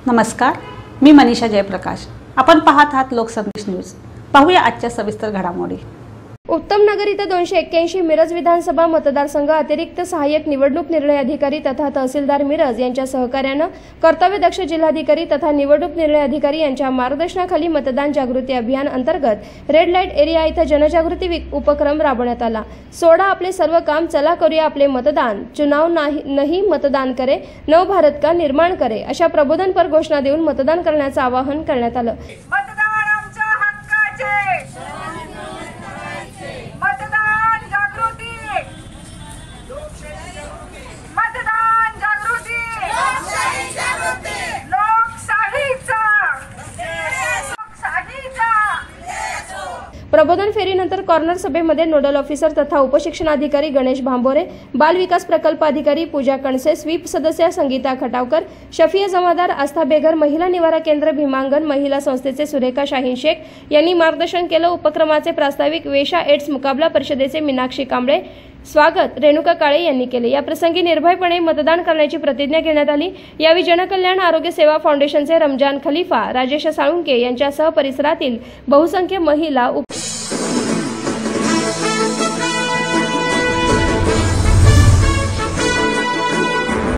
नमस्कार, मी मनीषा जयप्रकाश। आपण पाहत आहात लोकसंदेश न्यूज। पाहूया आजच्या सविस्तर घडामोडी। उत्तम नगर इथं 281 मिरज विधानसभा मतदारसंघ अतिरिक्त सहाय्यक निवडणूक निर्णय अधिकारी तथा तहसीलदार मिरज यांच्या सहकार्यानं कर्तव्यदक्ष जिल्हाधिकारी तथा निवडणूक निर्णय अधिकारी यांच्या मार्गदर्शनाखाली मतदान जागृती अभियान अंतर्गत रेड लाईट एरिया इथं जनजागृती उपक्रम राबवण्यात आला। सोडा आपले सर्व काम, चला करूया आपले मतदान, चुनाव नहीं मतदान करे, नव भारत का निर्माण करे अशा प्रबोधनपर घोषणा देऊन मतदान करण्याचं आवाहन करण्यात आलं। प्रबोधन फेरीनंतर कॉर्नर सभेमध्ये नोडल ऑफिसर तथा उपशिक्षणाधिकारी गणेश भांबोरे, बाल विकास प्रकल्प अधिकारी पूजा कणसे, स्वीप सदस्य संगीता खटावकर, शफिया जमादार, आस्था बेगर, महिला निवारा केंद्र भीमांगण महिला संस्थेचे सुरेखा शाहीन शेख यांनी मार्गदर्शन केलं। उपक्रमाचे प्रास्ताविक वेशा एड्स मुकाबला परिषदेचे मीनाक्षी कांबळे स्वागत रेणुका काळे यांनी केले। या प्रसंगी निर्भयपणे मतदान करण्याची प्रतिज्ञा घेण्यात आली। यावेळी जनकल्याण आरोग्य सेवा फाउंडेशनचे रमजान खलीफा, राजेश साळुंके यांच्यासह परिसरातील बहुसंख्य महिला